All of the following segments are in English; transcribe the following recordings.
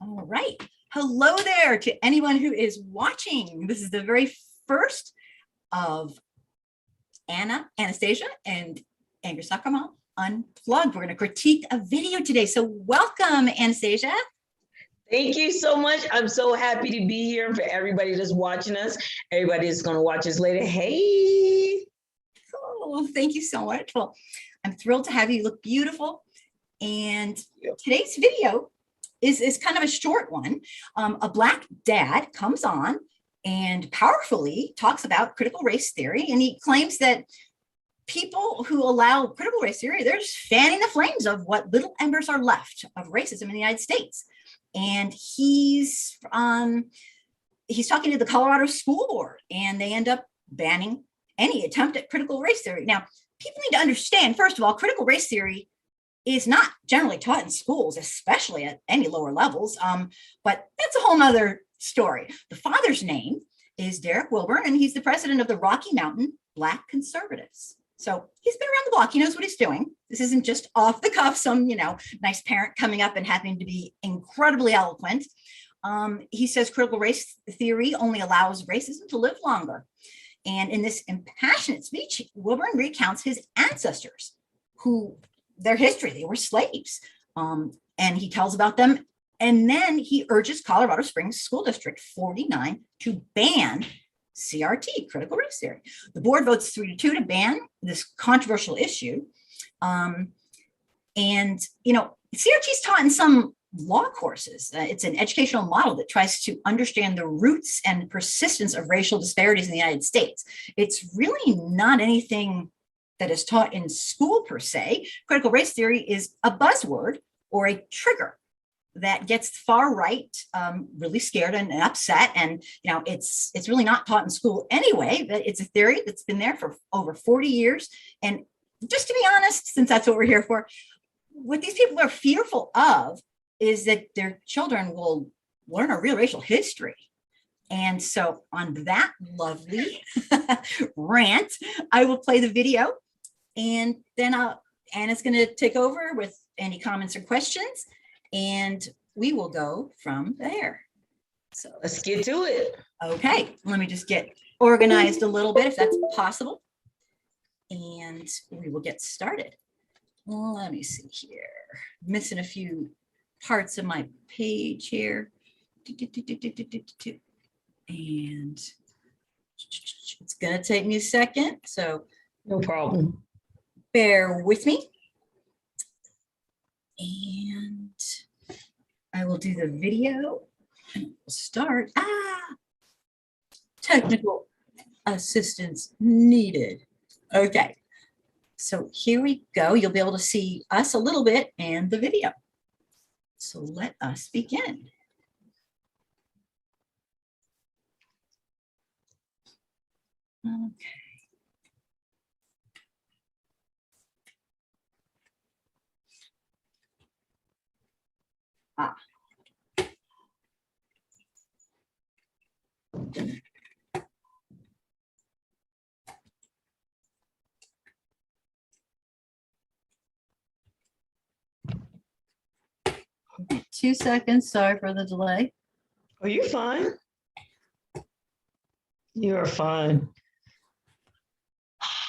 All right. Hello there to anyone who is watching. This is the very first of Anastasia, and Andrew Sakamal Unplugged. We're going to critique a video today. So welcome, Anastasia. Thank you so much. I'm so happy to be here for everybody that's watching us. Everybody that's going to watch us later. Hey. Oh, thank you so much. Well, I'm thrilled to have you. You look beautiful. And today's video is kind of a short one. A Black dad comes on and powerfully talks about critical race theory. And he claims that people who allow critical race theory, they're just fanning the flames of what little embers are left of racism in the United States. And he's talking to the Colorado School Board, and they end up banning any attempt at critical race theory. Now, people need to understand, first of all, critical race theory is not generally taught in schools, especially at any lower levels. But that's a whole nother story. The father's name is Derek Wilburn, and he's the president of the Rocky Mountain Black Conservatives. So he's been around the block. He knows what he's doing. This isn't just off the cuff, some, nice parent coming up and having to be incredibly eloquent. He says critical race theory only allows racism to live longer. And in this impassionate speech, Wilburn recounts his ancestors, who their history, they were slaves. And he tells about them. And then he urges Colorado Springs School District 49 to ban CRT, critical race theory. The board votes 3-2 to ban this controversial issue. And, CRT is taught in some law courses. It's an educational model that tries to understand the roots and persistence of racial disparities in the United States. It's really not anything that is taught in school per se. Critical race theory is a buzzword or a trigger that gets far right really scared and upset. And, it's really not taught in school anyway, but it's a theory that's been there for over 40 years. And just to be honest, since that's what we're here for, what these people are fearful of is that their children will learn a real racial history. And so on that lovely rant, I will play the video, and then Anna's going to take over with any comments or questions, and we will go from there. So let's get to it. Okay, let me just get organized a little bit, if that's possible, and we will get started. Well, let me see here. Missing a few parts of my page here. And it's going to take me a second, so no problem. Bear with me. And I will do the video and we'll start. Technical assistance needed. Okay, so here we go. You'll be able to see us a little bit and the video. So let us begin. Okay. 2 seconds. Sorry for the delay. Oh, you're fine. You're fine.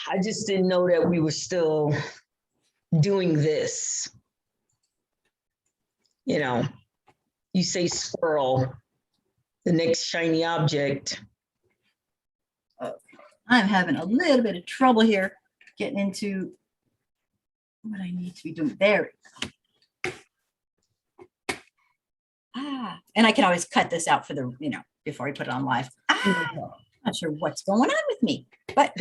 I just didn't know that we were still doing this. You say squirrel, the next shiny object. Okay. I'm having a little bit of trouble here getting into what I need to be doing. There we go. And I can always cut this out for the, before I put it on live. Not sure what's going on with me, but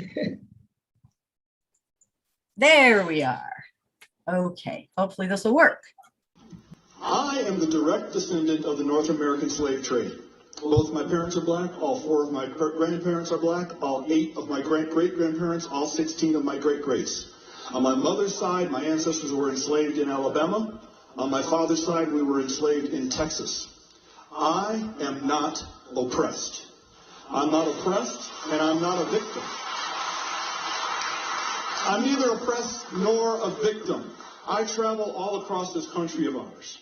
there we are. Okay, hopefully this will work. I am the direct descendant of the North American slave trade. Both my parents are black, all 4 of my grandparents are black, all 8 of my great-grandparents, all 16 of my great-greats. On my mother's side, my ancestors were enslaved in Alabama. On my father's side, we were enslaved in Texas. I am not oppressed. I'm not oppressed, and I'm not a victim. I'm neither oppressed nor a victim. I travel all across this country of ours.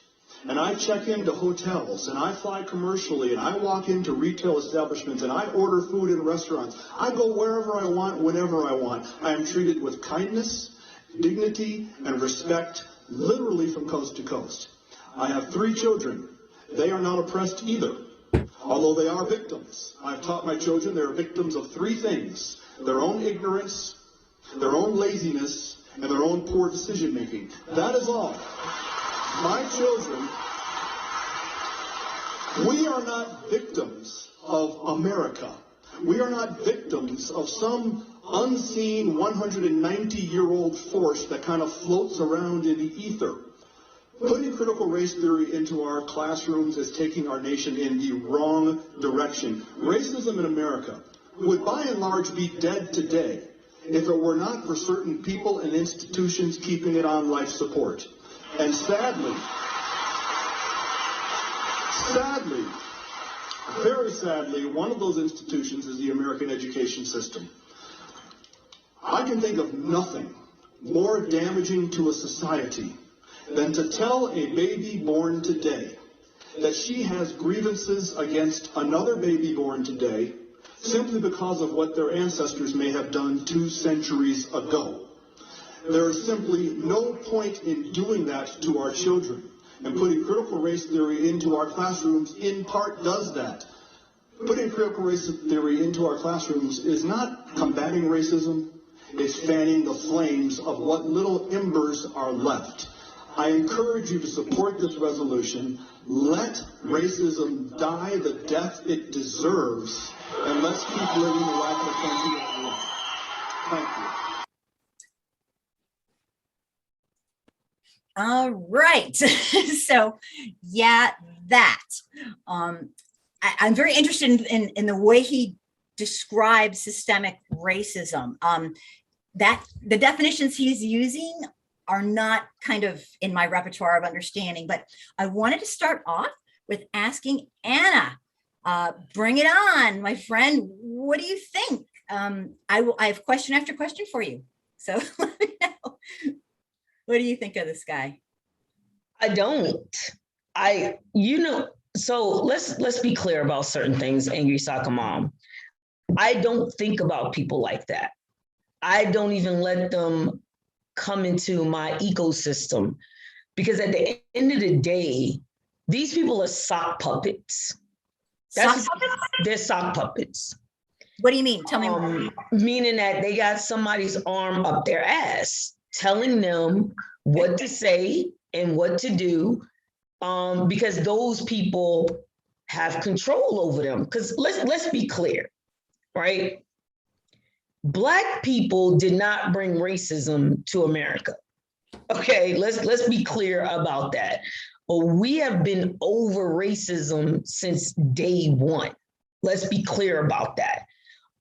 and I check into hotels, and I fly commercially, and I walk into retail establishments, and I order food in restaurants. I go wherever I want, whenever I want. I am treated with kindness, dignity, and respect, literally from coast to coast. I have 3 children. They are not oppressed either, although they are victims. I've taught my children they are victims of 3 things: their own ignorance, their own laziness, and their own poor decision making. That is all. My children, we are not victims of America. We are not victims of some unseen 190-year-old force that kind of floats around in the ether. Putting critical race theory into our classrooms is taking our nation in the wrong direction. Racism in America would by and large be dead today if it were not for certain people and institutions keeping it on life support. And sadly, very sadly, one of those institutions is the American education system. I can think of nothing more damaging to a society than to tell a baby born today that she has grievances against another baby born today simply because of what their ancestors may have done 2 centuries ago. There is simply no point in doing that to our children, and putting critical race theory into our classrooms in part does that. Putting critical race theory into our classrooms is not combating racism, it's fanning the flames of what little embers are left. I encourage you to support this resolution. Let racism die the death it deserves, and let's keep living the life of country that we want. Thank you. All right. So, yeah, that. I'm very interested in the way he describes systemic racism. That the definitions he's using are not kind of in my repertoire of understanding, but I wanted to start off with asking Anna, bring it on, my friend. What do you think? I have question after question for you. So let me know. What do you think of this guy? I don't. So let's be clear about certain things, Angry Soccer Mom. I don't think about people like that. I don't even let them come into my ecosystem, because at the end of the day, these people are sock puppets. They're sock puppets. What do you mean? Tell me more. Meaning that they got somebody's arm up their ass, telling them what to say and what to do, because those people have control over them. Because let's be clear, right? Black people did not bring racism to America. Okay, let's be clear about that. We have been over racism since day one. Let's be clear about that.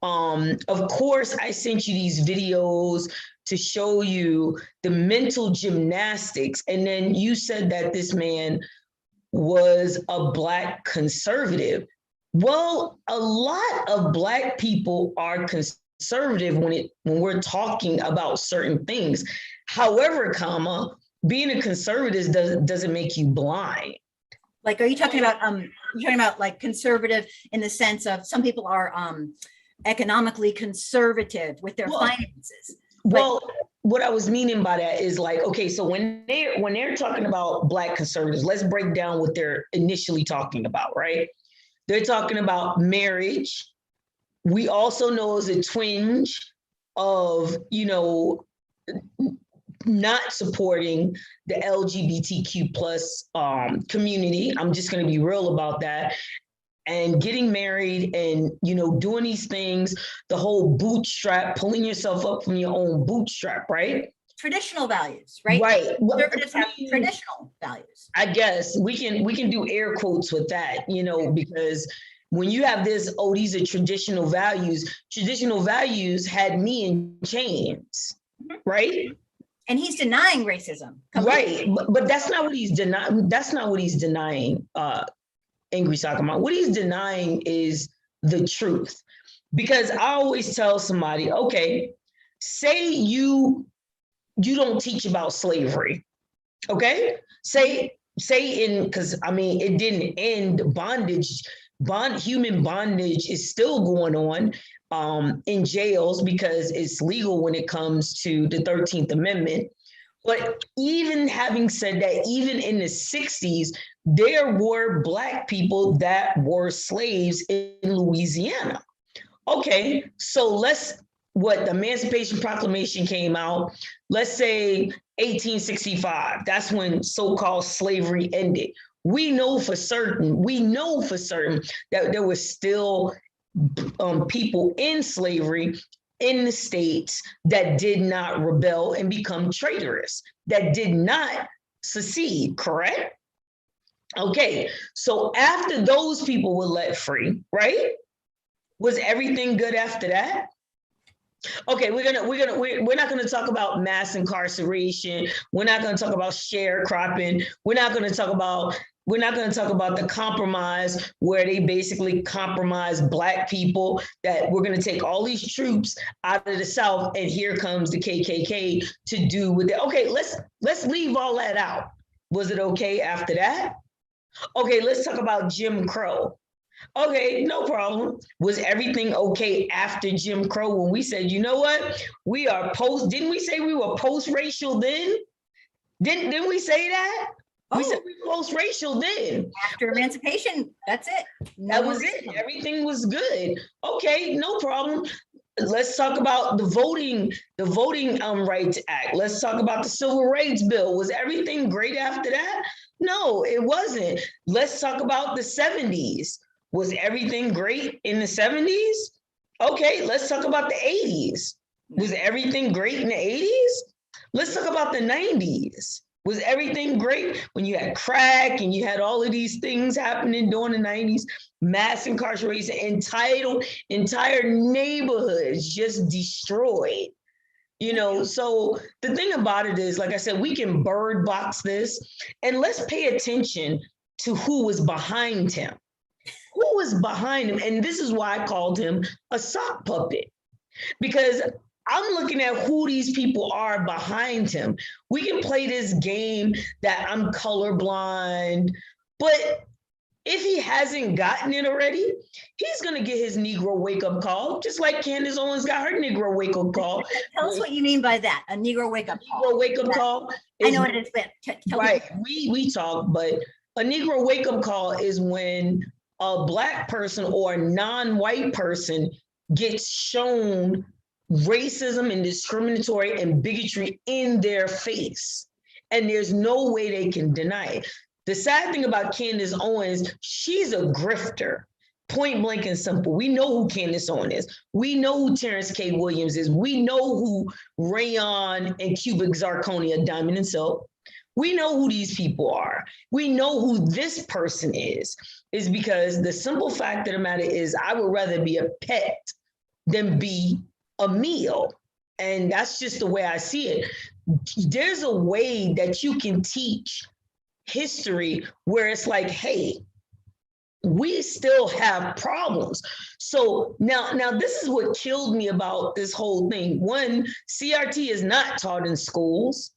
Of course, I sent you these videos to show you the mental gymnastics. And then you said that this man was a Black conservative. Well, a lot of Black people are conservative when we're talking about certain things. However, being a conservative doesn't make you blind. Like, are you talking about like conservative in the sense of some people are economically conservative with their finances? Well, what I was meaning by that is like, okay, so when they're talking about Black conservatives, let's break down what they're initially talking about, right? They're talking about marriage. We also know as a twinge of, not supporting the LGBTQ plus community. I'm just going to be real about that. And getting married and, doing these things, the whole bootstrap, pulling yourself up from your own bootstrap, right? Traditional values, right? Right. Conservatives have traditional values. I guess we can do air quotes with that, because when you have this, these are traditional values had me in chains, right? And he's denying racism. Right. But that's not what he's denying. That's not what he's denying, Angry Soccer Mom. What he's denying is the truth. Because I always tell somebody, okay, say you don't teach about slavery. Okay? Say because I mean, it didn't end bondage. Human bondage is still going on in jails because it's legal when it comes to the 13th Amendment. But even having said that, even in the 60s, there were Black people that were slaves in Louisiana. Okay, so the Emancipation Proclamation came out, let's say 1865, that's when so-called slavery ended. We know for certain that there were still people in slavery in the states that did not rebel and become traitorous, that did not secede, correct? Okay, so after those people were let free, right? Was everything good after that? Okay, we're not gonna talk about mass incarceration. We're not gonna talk about sharecropping. We're not gonna talk about the compromise where they basically compromise Black people, that we're gonna take all these troops out of the South and here comes the KKK to do with it. Okay, let's leave all that out. Was it okay after that? Okay, let's talk about Jim Crow. Okay, no problem. Was everything okay after Jim Crow when we said, you know what? We are didn't we say we were post-racial then? Didn't we say that? We said we were post-racial then. After emancipation, that's it. That was it. Everything was good. Okay, no problem. Let's talk about the Voting Rights Act. Let's talk about the Civil Rights Bill. Was everything great after that? No, it wasn't. Let's talk about the 70s. Was everything great in the 70s? Okay, let's talk about the 80s. Was everything great in the 80s? Let's talk about the 90s. Was everything great when you had crack and you had all of these things happening during the 90s? Mass incarceration, entire neighborhoods just destroyed. You know, so the thing about it is, like I said, we can bird box this, and let's pay attention to who was behind him. Who was behind him? And this is why I called him a sock puppet, because I'm looking at who these people are behind him. We can play this game that I'm colorblind, but if he hasn't gotten it already, he's going to get his Negro wake-up call, just like Candace Owens got her Negro wake-up call. Tell us what you mean by that, a Negro wake-up call. Negro wake-up call. I know what it is, but right, we talk, but a Negro wake-up call is when a Black person or a non-white person gets shown racism and discriminatory and bigotry in their face, and there's no way they can deny it. The sad thing about Candace Owens, she's a grifter, point blank and simple. We know who Candace Owens is. We know who Terrence K. Williams is. We know who Rayon and Cubic Zirconia, Diamond and Silk. We know who these people are. We know who this person is because the simple fact of the matter is I would rather be a pet than be a meal. And that's just the way I see it. There's a way that you can teach history where it's like, hey, we still have problems. So now this is what killed me about this whole thing. One, CRT is not taught in schools.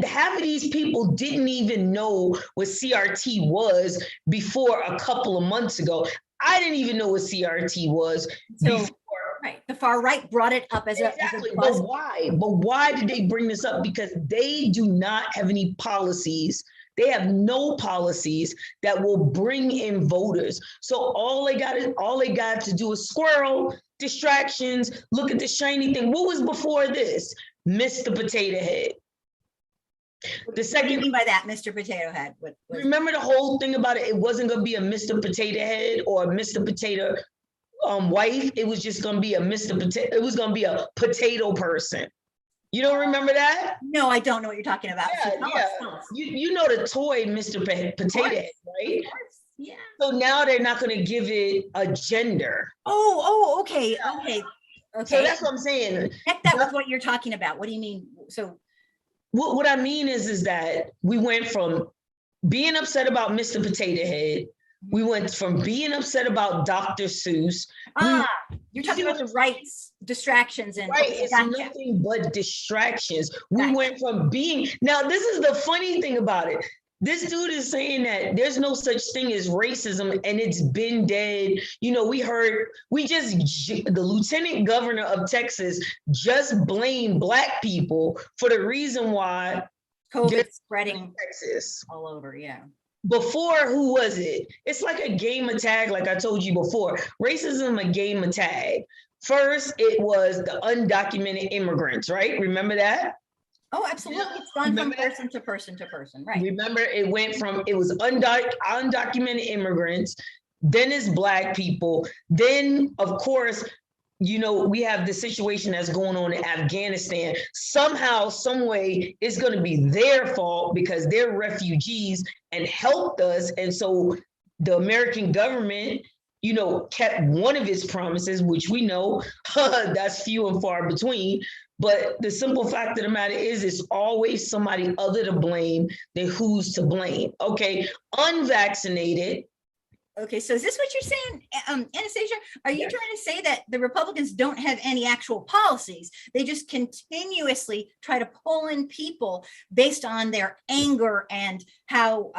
Half of these people didn't even know what CRT was before a couple of months ago. I didn't even know what CRT was before. Right, the far right brought it up as exactly. a buzz. But why did they bring this up? Because they do not have any policies. They have no policies that will bring in voters. So all they got to do is squirrel, distractions, look at the shiny thing. What was before this? Mr. Potato Head. The second, what do you mean by that, Mr. Potato Head? Remember the whole thing about it? It wasn't going to be a Mr. Potato Head or a Mr. Potato wife. It was just going to be a Mr. Potato. It was going to be a potato person. You don't remember that? No, I don't know what you're talking about. Yeah, so tell us. You know the toy Mr. Potato Head, right? Of course. Yeah. So now they're not going to give it a gender. Oh, okay, okay. So that's what I'm saying. Connect that with what you're talking about. What do you mean? So what I mean is that we went from being upset about Mr. Potato Head. We went from being upset about Dr. Seuss. You're talking about the rights, distractions, and right. It's nothing but distractions. We went from being. Now, this is the funny thing about it. This dude is saying that there's no such thing as racism and it's been dead. You know, the lieutenant governor of Texas just blamed Black people for the reason why COVID spreading Texas all over. Yeah. Before, who was it? It's like a game of tag, like I told you before. Racism, a game of tag. First, it was the undocumented immigrants, right? Remember that? Oh, absolutely. It's gone from person to person to person, right? Remember, it was undocumented immigrants, then it's Black people. Then, of course, you know, we have the situation that's going on in Afghanistan. Somehow, some way, it's going to be their fault because they're refugees and helped us. And so the American government, you know, kept one of its promises, which we know that's few and far between. But the simple fact of the matter is, it's always somebody other to blame than who's to blame. Okay, unvaccinated. Okay, so is this what you're saying, Anastasia? Are you trying to say that the Republicans don't have any actual policies? They just continuously try to pull in people based on their anger and how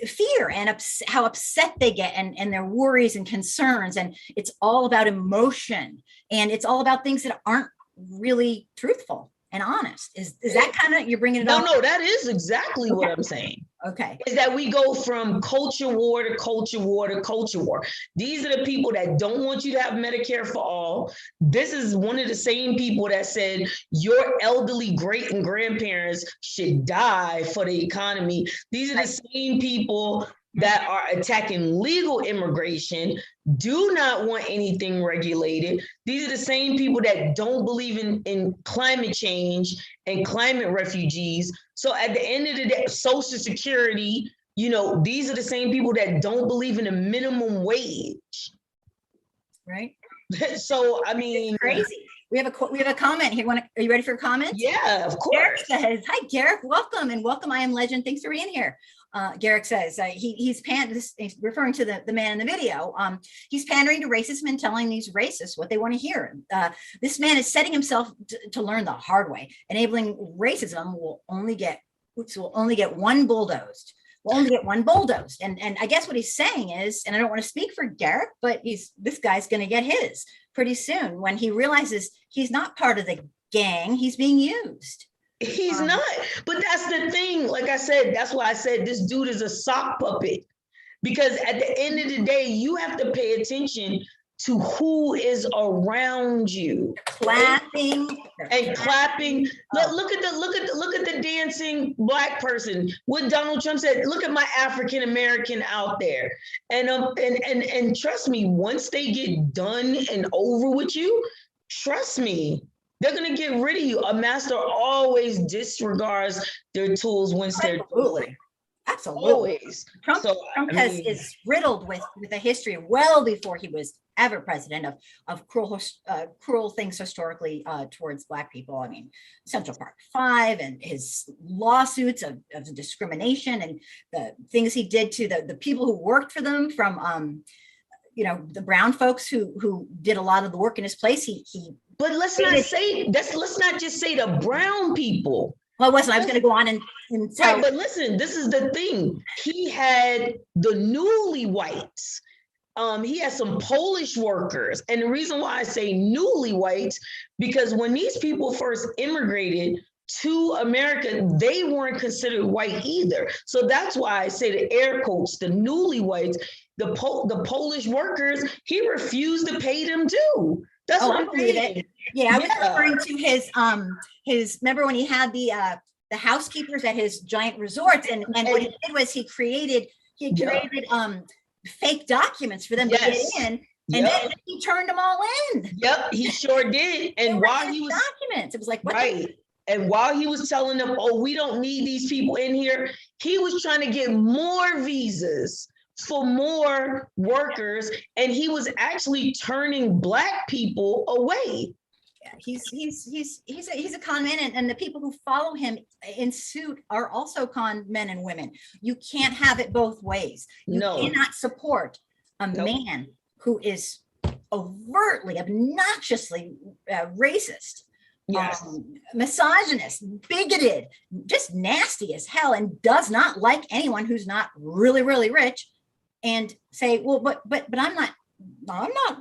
fear and how upset they get and their worries and concerns. And it's all about emotion. And it's all about things that aren't really truthful and honest. Is that kind of, you're bringing it up? No, that is exactly what I'm saying. Okay. Is that we go from culture war to culture war to culture war. These are the people that don't want you to have Medicare for all. This is one of the same people that said your elderly great and grandparents should die for the economy. These are the same people that are attacking legal immigration, do not want anything regulated. These are the same people that don't believe in climate change and climate refugees. So at the end of the day, Social Security, you know, these are the same people that don't believe in a minimum wage. Right. So, I mean, it's crazy. We have a comment here. Are you ready for a comment? Yeah, of course. Garrick says, "Hi, Garrick. Welcome and welcome. I am Legend. Thanks for being here." Garrick says he's referring to the man in the video. He's pandering to racism and telling these racists what they want to hear. This man is setting himself to learn the hard way. Enabling racism will only get one bulldozed. We'll only get one bulldozed. And I guess what he's saying is, and I don't want to speak for Garrick, but this guy's going to get his pretty soon when he realizes he's not part of the gang. He's being used. He's not. But that's the thing. Like I said, that's why I said this dude is a sock puppet. Because at the end of the day, you have to pay attention to who is around you. Clapping and clapping. Look at the dancing Black person. What Donald Trump said, look at my African American out there. And trust me, once they get done and over with you, trust me, they're going to get rid of you. A master always disregards their tools once they're absolutely. Always. Trump is riddled with a history well before he was ever president of cruel things historically towards Black people. I mean, Central Park 5 and his lawsuits of discrimination and the things he did to the people who worked for them, from the brown folks who did a lot of the work in his place. But let's not just say the brown people. Well, I wasn't. I was going to go on and tell. Right, but listen, this is the thing. He had the newly whites. He had some Polish workers. And the reason why I say newly whites, because when these people first immigrated to America, they weren't considered white either. So that's why I say the air quotes, the newly whites, the Polish workers, he refused to pay them too. That's what I'm saying. Yeah, I was referring to his remember when he had the housekeepers at his giant resorts, and what he did was he created fake documents for them to get in, and then he turned them all in. Yep, he sure did. And while he was documents, it was like, what right. And while he was telling them, oh, we don't need these people in here, he was trying to get more visas for more workers, and he was actually turning Black people away. Yeah, he's a con man, and the people who follow him in suit are also con men and women. You can't have it both ways. You cannot support a man who is overtly, obnoxiously racist Yes. Misogynist, bigoted, just nasty as hell, and does not like anyone who's not really, really rich, and say, well, but I'm not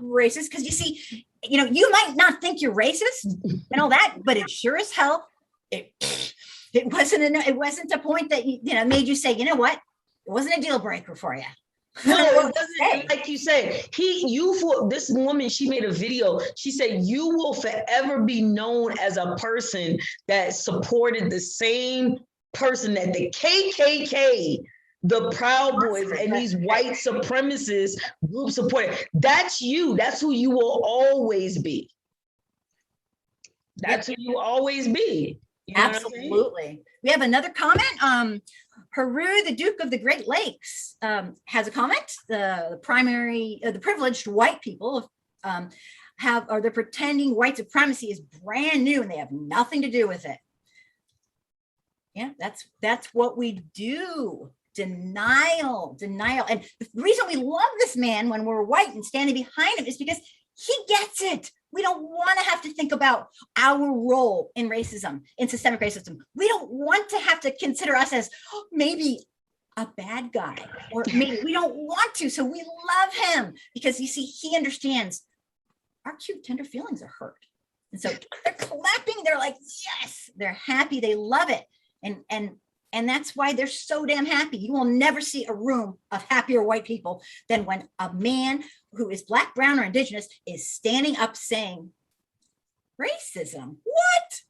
racist, because you see, you might not think you're racist and all that, but it sure as hell, it wasn't a point that made you say, you know what, it wasn't a deal breaker for you. No, it wasn't. Like you said, this woman, she made a video. She said, you will forever be known as a person that supported the same person that the KKK, the Proud Boys, and these white supremacist groups supported. That's you. That's who you will always be. That's who you will always be. You know Absolutely. We have another comment. Haru, the Duke of the Great Lakes, has a comment. The privileged white people they're pretending white supremacy is brand new and they have nothing to do with it. Yeah, that's what we do. Denial. And the reason we love this man when we're white and standing behind him is because he gets it. We don't want to have to think about our role in racism, in systemic racism. We don't want to have to consider us as maybe a bad guy, or maybe we don't want to. So we love him because, you see, he understands our cute, tender feelings are hurt. And so they're clapping. They're like, yes, they're happy. They love it. And that's why they're so damn happy. You will never see a room of happier white people than when a man who is Black, brown, or indigenous is standing up saying, racism, what?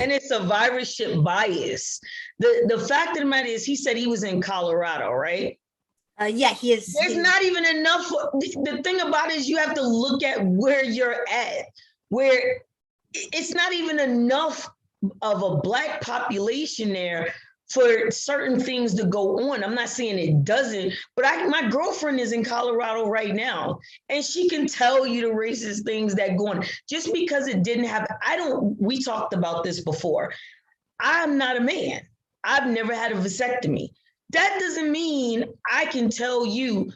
And it's survivorship bias. The fact of the matter is, he said he was in Colorado, right? Yeah, he is. There's not even enough. The thing about it is you have to look at where you're at, where it's not even enough of a Black population there for certain things to go on. I'm not saying it doesn't, but my girlfriend is in Colorado right now, and she can tell you the racist things that go on. Just because it didn't happen, we talked about this before. I'm not a man. I've never had a vasectomy. That doesn't mean I can tell you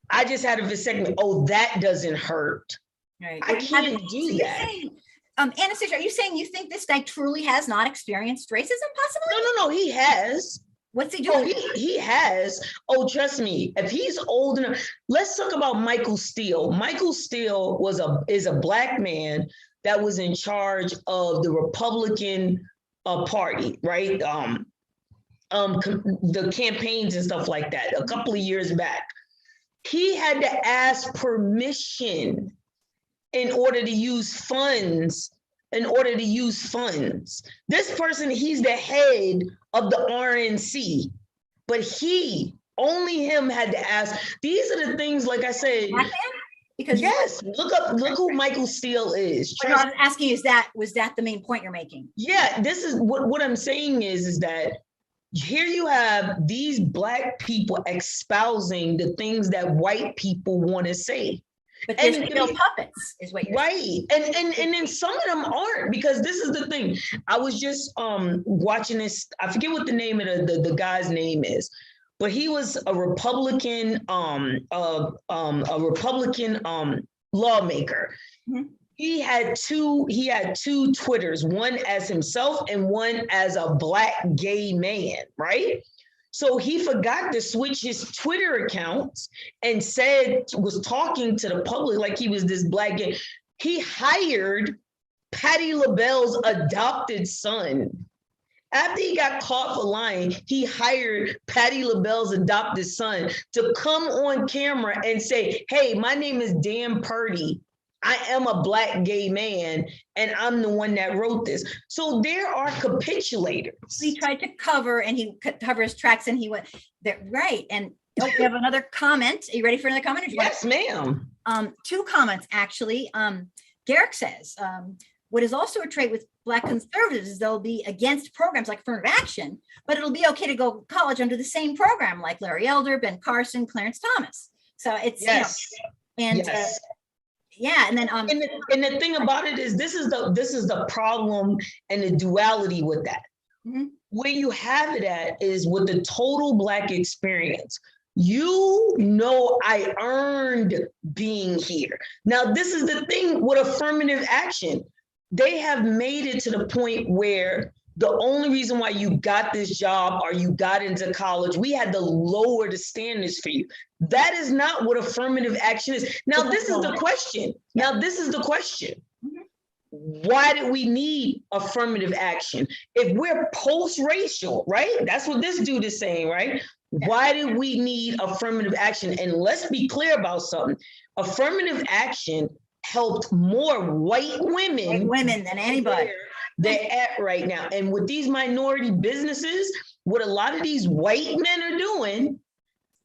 I just had a vasectomy. Oh, that doesn't hurt. Right. I can't do that. Anastasia, are you saying you think this guy truly has not experienced racism, possibly? No, he has. What's he doing? Oh, he has. Oh, trust me. If he's old enough, let's talk about Michael Steele. Michael Steele is a Black man that was in charge of the Republican Party, right? The campaigns and stuff like that. A couple of years back, he had to ask permission in order to use funds. This person, he's the head of the RNC, but only him had to ask. These are the things, like I said, because yes, look who Michael Steele is. I was asking, was that the main point you're making? Yeah, this is what I'm saying is that here you have these Black people espousing the things that white people want to say. But they're still puppets, is what you're saying. Right. And then some of them aren't, because this is the thing. I was just watching this. I forget what the name of the guy's name is, but he was a Republican lawmaker. Mm-hmm. He had two Twitters, one as himself and one as a Black gay man, right? So he forgot to switch his Twitter accounts and was talking to the public like he was this Black gay. He hired Patti LaBelle's adopted son. After he got caught for lying, he hired Patti LaBelle's adopted son to come on camera and say, hey, my name is Dan Purdy. I am a Black gay man, and I'm the one that wrote this. So there are capitulators. He tried to cover his tracks, and he went there. Right. And we have another comment. Are you ready for another comment? Yes, ma'am. Two comments, actually. Garrick says, what is also a trait with Black conservatives is they'll be against programs like affirmative action, but it'll be okay to go to college under the same program, like Larry Elder, Ben Carson, Clarence Thomas. So it's, yes. Yes. Yeah, and then and the thing about it is this is the problem and the duality with that. Mm-hmm. Where you have it at is with the total Black experience. I earned being here. Now, this is the thing with affirmative action. they have made it to the point where the only reason why you got this job or you got into college, we had to lower the standards for you. That is not what affirmative action is. Now, this is the question. Now, this is the question. Why do we need affirmative action? If we're post-racial, right? That's what this dude is saying, right? Why do we need affirmative action? And let's be clear about something. Affirmative action helped more white women than anybody. They're at right now. And with these minority businesses, what a lot of these white men are doing,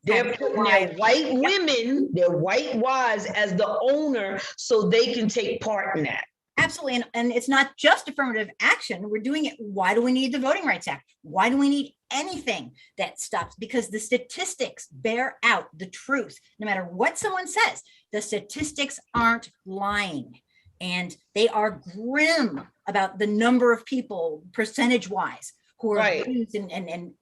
they're putting their white women, their white wives as the owner so they can take part in that. Absolutely. And it's not just affirmative action. We're doing it. Why do we need the Voting Rights Act? Why do we need anything that stops? Because the statistics bear out the truth. No matter what someone says, the statistics aren't lying. And they are grim about the number of people, percentage-wise, who are abused and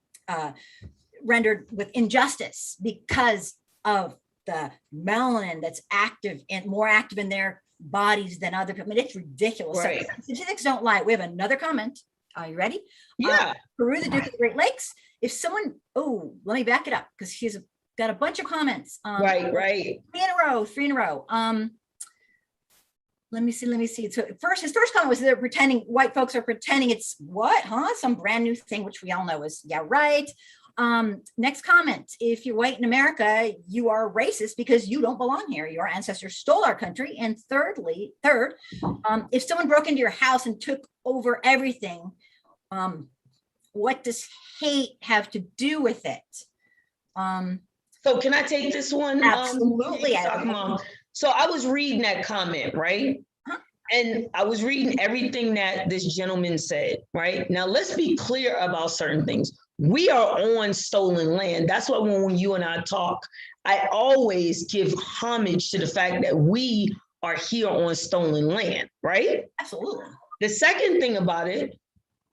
rendered with injustice because of the melanin that's active and more active in their bodies than other people. I mean, it's ridiculous. Right. So statistics don't lie. We have another comment. Are you ready? Yeah. Peru, the Duke of the Great Lakes. If someone, let me back it up because he's got a bunch of comments. Right. Three in a row. Let me see. So his first comment was they're pretending, white folks are pretending it's what, some brand new thing, which we all know is, yeah, right. Next comment, if you're white in America, you are racist because you don't belong here. Your ancestors stole our country. And third, if someone broke into your house and took over everything, what does hate have to do with it? So can I take this one? Absolutely. So I was reading that comment, right? And I was reading everything that this gentleman said, right? Now, let's be clear about certain things. We are on stolen land. That's why when you and I talk, I always give homage to the fact that we are here on stolen land, right? Absolutely. The second thing about it,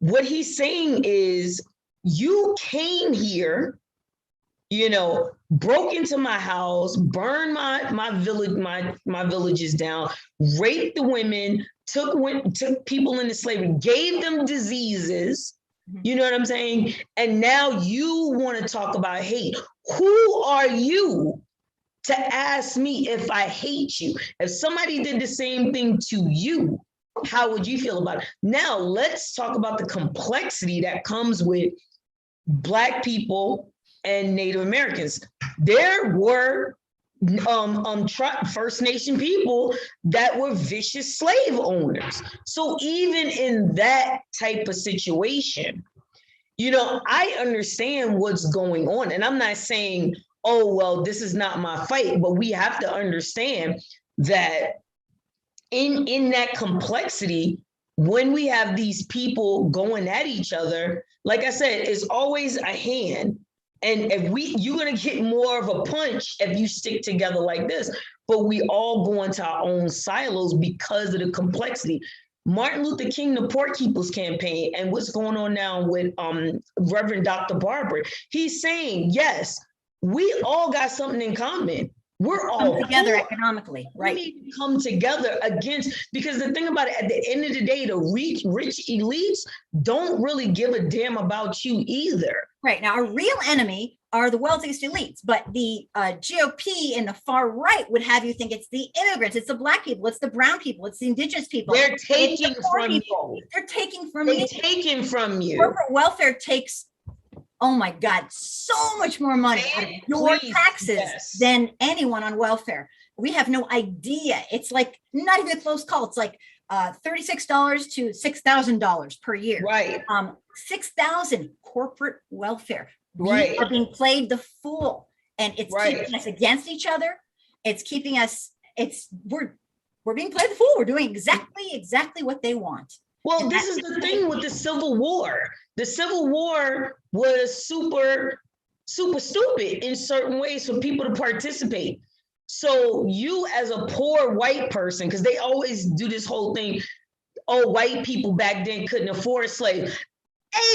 what he's saying is you came here, broke into my house, burned my villages down, raped the women, took people into slavery, gave them diseases. You know what I'm saying? And now you want to talk about hate. Who are you to ask me if I hate you? If somebody did the same thing to you, how would you feel about it? Now let's talk about the complexity that comes with Black people and Native Americans. There were First Nation people that were vicious slave owners. So even in that type of situation, I understand what's going on. And I'm not saying, oh, well, this is not my fight, but we have to understand that in that complexity, when we have these people going at each other, like I said, it's always a hand. And you're going to get more of a punch if you stick together like this, but we all go into our own silos because of the complexity. Martin Luther King, the Poor People's Campaign, and what's going on now with Reverend Dr. Barber, he's saying, yes, we all got something in common. We're all together economically, right? We need to come together because the thing about it, at the end of the day, the rich elites don't really give a damn about you either. Right. Now, our real enemy are the wealthiest elites, but the GOP and the far right would have you think it's the immigrants, it's the Black people, it's the brown people, it's the indigenous people. They're taking from you. They're taking from you. They're taking from you. Corporate welfare takes, oh my God, so much more money out of your taxes than anyone on welfare. We have no idea. It's like not even a close call. It's like $36 to $6,000 per year. Right. $6,000 corporate welfare. Right. We are being played the fool, and it's keeping us against each other. It's keeping us. We're being played the fool. We're doing exactly what they want. Well, this is the thing with the Civil War. The Civil War was super stupid in certain ways for people to participate. So you as a poor white person, because they always do this whole thing, oh, white people back then couldn't afford slaves.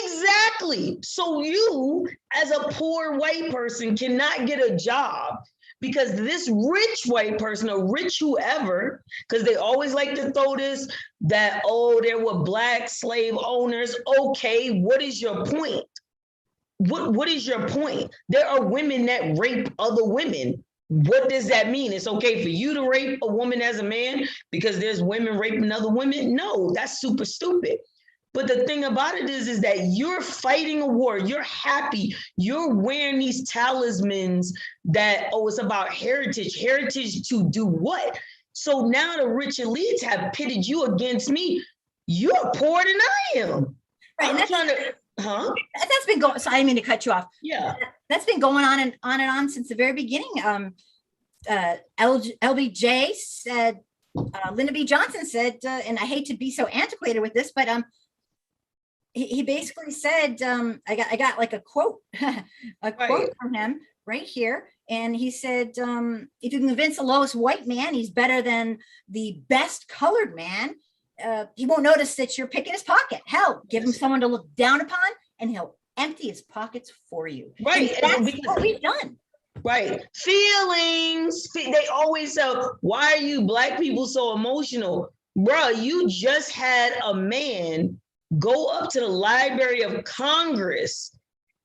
Exactly. So you as a poor white person cannot get a job because this rich white person or rich whoever, because they always like to throw this that, oh, there were Black slave owners. Okay, what is your point? What is your point? There are women that rape other women. What does that mean? It's okay for you to rape a woman as a man because there's women raping other women? No, that's super stupid. But the thing about it is that you're fighting a war. You're happy. You're wearing these talismans that, oh, it's about heritage. Heritage to do what? So now the rich elites have pitted you against me. You're poorer than I am. Right. I'm trying to, That's been going, so I didn't mean to cut you off. Yeah. That's been going on and on since the very beginning. LBJ said, Lyndon B. Johnson said, and I hate to be so antiquated with this, but he basically said, I got like a quote, quote from him right here. And he said, if you can convince the lowest white man, he's better than the best colored man. He won't notice that you're picking his pocket. Hell, give him someone to look down upon and he'll empty his pockets for you. Right. And that's what we've done. Right. Feelings. They always say, why are you Black people so emotional? Bruh, you just had a man go up to the Library of Congress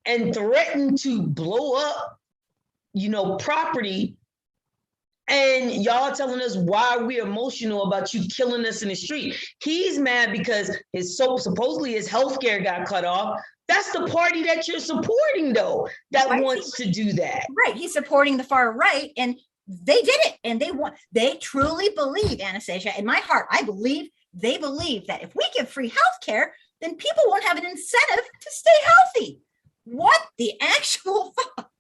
and threaten to blow up, property. And y'all telling us why we're emotional about you killing us in the street. He's mad because supposedly his healthcare got cut off. That's the party that you're supporting, though, that wants to do that. Right. He's supporting the far right, and they did it. And they truly believe, Anastasia, in my heart, they believe that if we give free healthcare, then people won't have an incentive to stay healthy. What the actual fuck?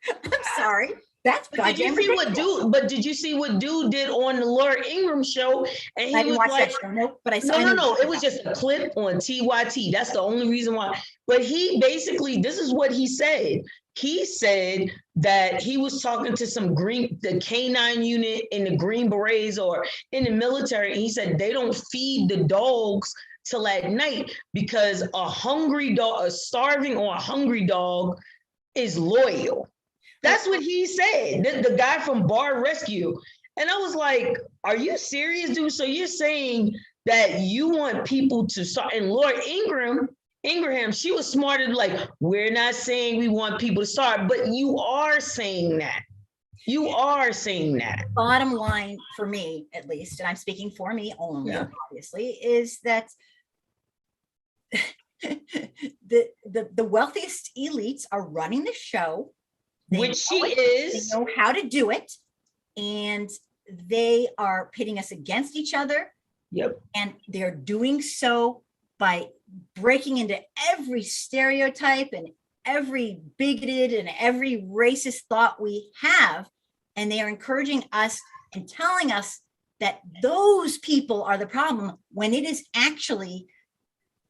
I'm sorry. That's goddamn ridiculous. But did you see what dude did on the Laura Ingraham show? And he was like, nope, but I saw. No. It was just a clip on TYT. That's the only reason why. But he basically, this is what he said. He said that he was talking to the K-9 unit in the Green Berets or in the military. And he said they don't feed the dogs till at night because a hungry dog, a starving or a hungry dog is loyal. That's what he said, the guy from Bar Rescue. And I was like, are you serious, dude? So you're saying that you want people to start, and Laura Ingraham, she was smarter, like, we're not saying we want people to start, but you are saying that. You are saying that. Bottom line for me, at least, and I'm speaking for me only, obviously, is that the wealthiest elites are running the show. Which she is. They know how to do it. And they are pitting us against each other. Yep. And they're doing so by breaking into every stereotype and every bigoted and every racist thought we have. And they are encouraging us and telling us that those people are the problem when it is actually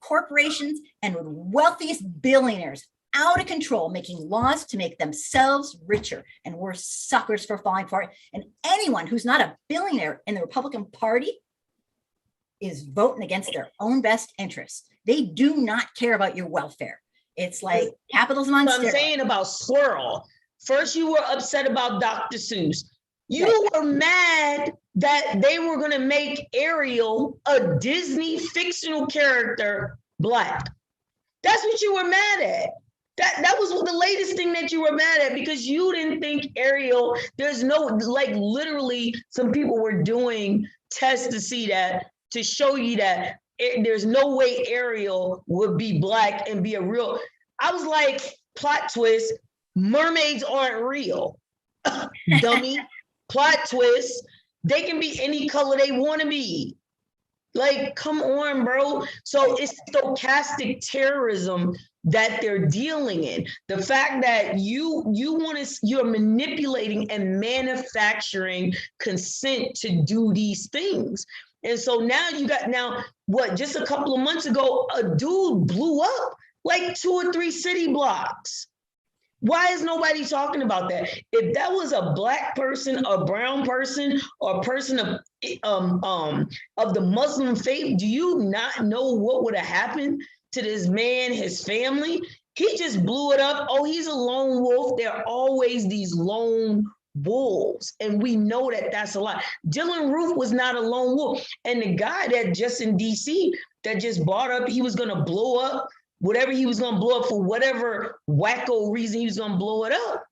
corporations and wealthiest billionaires out of control, making laws to make themselves richer. And we're suckers for falling for it. And anyone who's not a billionaire in the Republican Party is voting against their own best interests. They do not care about your welfare. It's like capitalism on steroids. I'm saying about Swirl. First, you were upset about Dr. Seuss. You were mad that they were going to make Ariel, a Disney fictional character, Black. That's what you were mad at. That was the latest thing that you were mad at because you didn't think Ariel, there's no, like literally some people were doing tests to show you that there's no way Ariel would be Black and be a real, I was like, plot twist, mermaids aren't real. Dummy. Plot twist, they can be any color they want to be. Like, come on, bro. So it's stochastic terrorism that they're dealing in. The fact that you're manipulating and manufacturing consent to do these things. And so now just a couple of months ago, a dude blew up like 2 or 3 city blocks. Why is nobody talking about that? If that was a Black person, a brown person, or a person of the Muslim faith, do you not know what would have happened to this man, his family? He just blew it up. Oh, he's a lone wolf. There are always these lone wolves. And we know that that's a lot. Dylan Roof was not a lone wolf. And the guy that just in DC that just brought up, he was going to blow up whatever he was going to blow up for whatever wacko reason he was going to blow it up.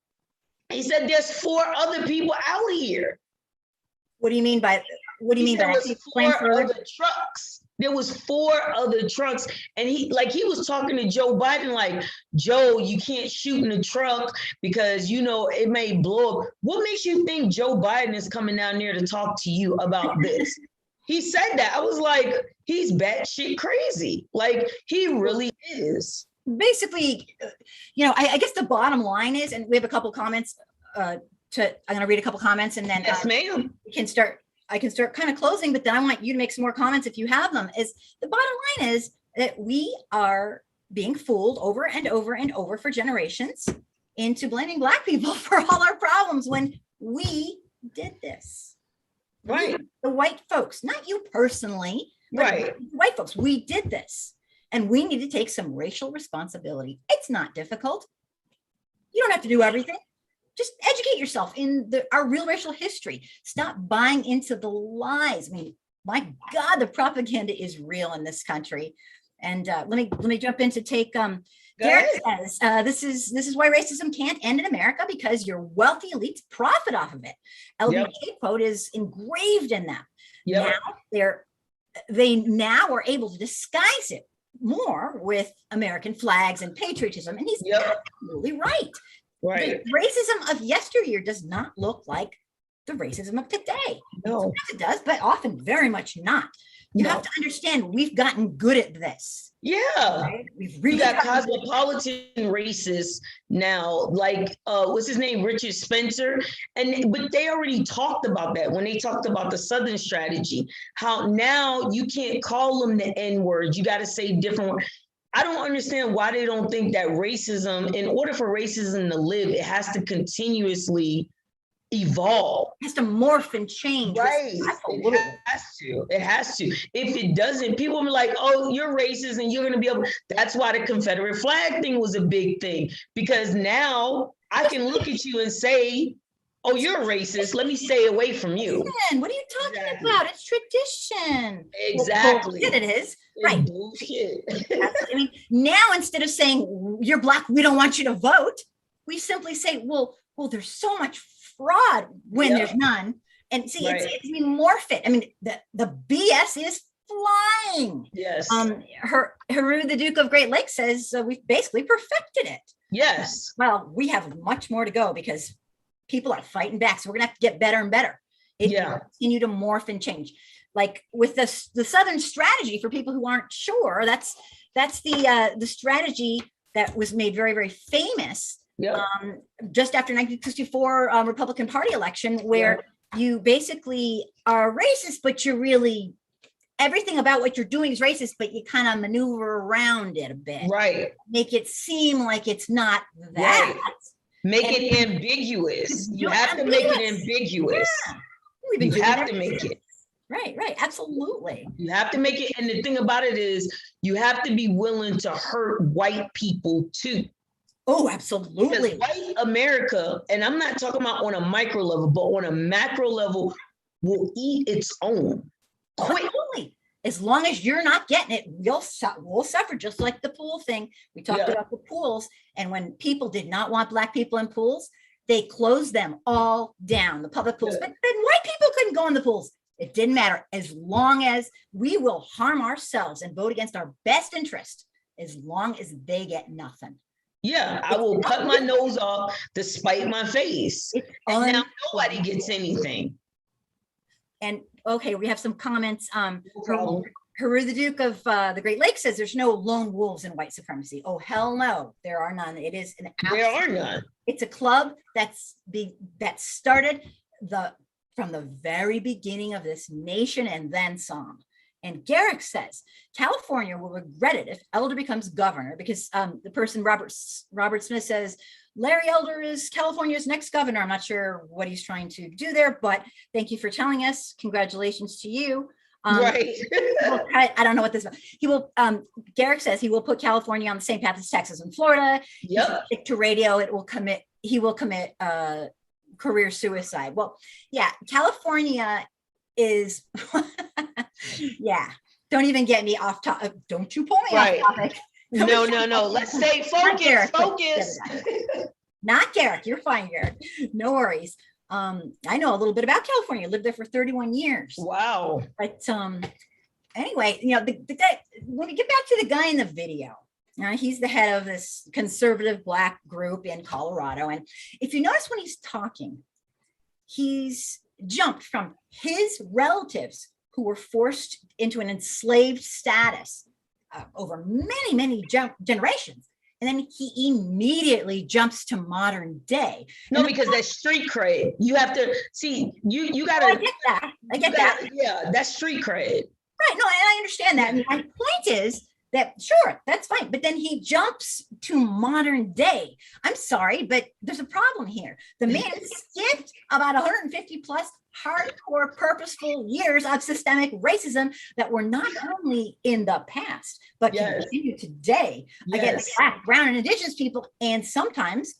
He said there's 4 other people out here. What do you mean by that? Four other trucks. There was 4 other trucks. And he was talking to Joe Biden, like, Joe, you can't shoot in the truck because, you know, it may blow up. What makes you think Joe Biden is coming down there to talk to you about this? He said that. I was like, he's batshit crazy. Like, he really is. Basically, you know, I guess the bottom line is, and we have a couple comments I'm going to read a couple comments and then yes, ma'am. I can start kind of closing, but then I want you to make some more comments if you have them. Is the bottom line is that we are being fooled over and over and over for generations into blaming Black people for all our problems when we did this. Right. The white folks, not you personally, but right. White folks, we did this. And we need to take some racial responsibility. It's not difficult. You don't have to do everything. Just educate yourself in our real racial history. Stop buying into the lies. I mean, my God, the propaganda is real in this country. And let me jump in to take. Derek says this is why racism can't end in America, because your wealthy elites profit off of it. LBJ quote is engraved in them. Yep. Now they now are able to disguise it more with American flags and patriotism, and he's absolutely right. Right. The racism of yesteryear does not look like the racism of today. No. Sometimes it does, but often very much not. You have to understand we've gotten good at this. Yeah. Right? We've really got cosmopolitan racists now, like what's his name, Richard Spencer, but they already talked about that when they talked about the Southern strategy. How now you can't call them the N-word. You got to say different words. I don't understand why they don't think that racism, in order for racism to live, it has to continuously evolve. It has to morph and change. Right. It has to. If it doesn't, people will be like, oh, you're racist and you're going to be able. That's why the Confederate flag thing was a big thing, because now I can look at you and say, oh, you're racist. Let me stay away from you. What are you talking about? It's tradition. Exactly. Well, it is. Right. Bullshit. I mean, now instead of saying you're Black, we don't want you to vote, we simply say, well, there's so much fraud when there's none. And see, we morph it. I mean, the BS is flying. Yes. Haru, the Duke of Great Lakes, says we've basically perfected it. Yes. Well, we have much more to go because people are fighting back. So we're gonna have to get better and better. It will continue to morph and change. Like with the Southern strategy, for people who aren't sure, that's the strategy that was made very, very famous just after 1964 Republican Party election, where you basically are racist, but you're really, everything about what you're doing is racist, but you kind of maneuver around it a bit. Right. Make it seem like it's not that. Right. Make it ambiguous. You have to make it ambiguous. Yeah. You have to make it. Right, absolutely. You have to make it. And the thing about it is you have to be willing to hurt white people too. Oh, absolutely. Because white America, and I'm not talking about on a micro level, but on a macro level, will eat its own. Absolutely. As long as you're not getting it, we'll suffer, just like the pool thing. We talked about the pools, and when people did not want Black people in pools, they closed them all down, the public pools. But then white people couldn't go in the pools. It didn't matter. As long as we will harm ourselves and vote against our best interest, as long as they get nothing. Yeah, I will cut my nose off to spite my face. And now nobody gets anything. And okay, we have some comments. Haru, the Duke of the Great Lakes, says there's no lone wolves in white supremacy. Oh, hell no, there are none. It is an there are none. It's a club that started from the very beginning of this nation and then some. And Garrick says California will regret it if Elder becomes governor, because the person Robert Smith says Larry Elder is California's next governor. I'm not sure what he's trying to do there, but thank you for telling us. Congratulations to you. Right. I don't know what this is. He will. Garrick says he will put California on the same path as Texas and Florida. Yep. Stick to radio. He will commit career suicide. Well, yeah, California is, yeah, don't even get me off topic. Don't you pull me off topic. No. Let's stay focused. Focus. Not Garrick. You're fine, Garrick. No worries. I know a little bit about California. Lived there for 31 years. Wow. But anyway, you know, the guy, when we get back to the guy in the video, he's the head of this conservative Black group in Colorado. And if you notice when he's talking, he's jumped from his relatives who were forced into an enslaved status over many, many generations. And then he immediately jumps to modern day. No, because that's street cred. You have to see, you got to. I get that. Yeah, that's street cred. Right. No, and I understand that. And my point is that, sure, that's fine. But then he jumps to modern day. I'm sorry, but there's a problem here. The man skipped about 150 plus hardcore, purposeful years of systemic racism that were not only in the past, but continue today against Black, brown, and indigenous people, and sometimes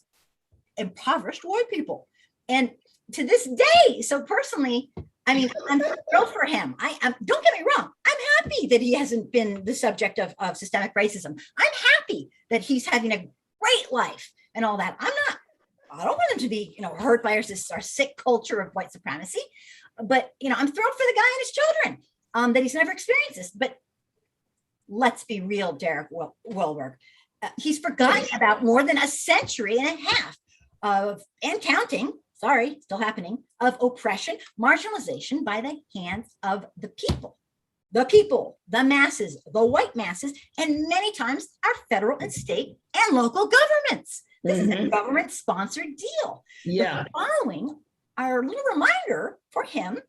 impoverished white people. And to this day, so personally, I mean, I'm thrilled for him. Don't get me wrong. I'm happy that he hasn't been the subject of systemic racism. I'm happy that he's having a great life and all that. I don't want him to be, you know, hurt by our sick culture of white supremacy. But, you know, I'm thrilled for the guy and his children that he's never experienced this. But let's be real, Derek Wilberg. He's forgotten about more than a century and a half and counting, sorry, still happening, of oppression, marginalization by the hands of the people, the masses, the white masses, and many times our federal and state and local governments. This is a government-sponsored deal. Yeah. The following are a little reminder for him.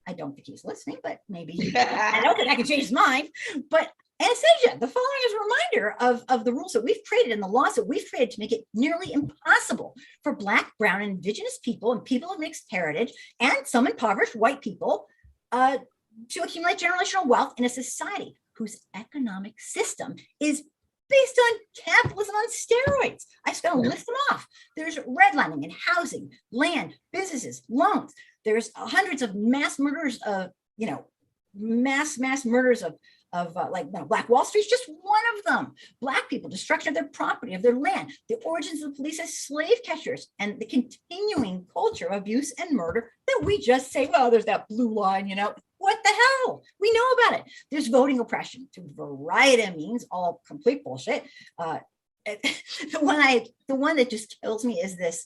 I don't think he's listening, but maybe I don't think I can change his mind. But Anastasia, the following is a reminder of the rules that we've created and the laws that we've created to make it nearly impossible for Black, brown, and indigenous people and people of mixed heritage and some impoverished white people to accumulate generational wealth in a society whose economic system is based on capitalism on steroids. I just gotta list them off. There's redlining and housing, land, businesses, loans. There's hundreds of mass murders of, you know, mass murders of Black Wall Street's just one of them. Black people, destruction of their property, of their land, the origins of the police as slave catchers, and the continuing culture of abuse and murder that we just say, well, there's that blue line, you know. What the hell? We know about it. There's voting oppression through a variety of means, all complete bullshit. The one that just kills me is this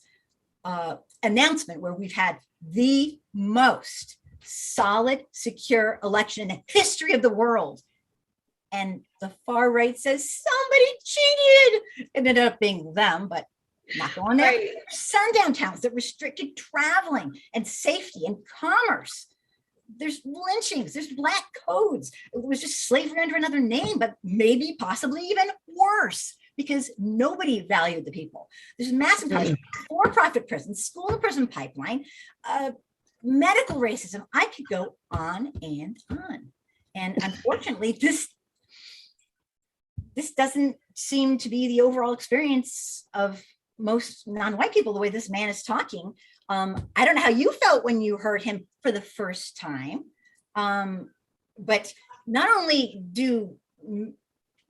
announcement where we've had the most solid, secure election in the history of the world. And the far right says somebody cheated. It ended up being them, but not going there. Right. Sundown towns that restricted traveling and safety and commerce. There's lynchings, there's Black codes. It was just slavery under another name, but maybe possibly even worse because nobody valued the people. There's massive for-profit prisons, school and prison pipeline, medical racism. I could go on and on. And unfortunately, this doesn't seem to be the overall experience of most non-white people, the way this man is talking. I don't know how you felt when you heard him for the first time, but not only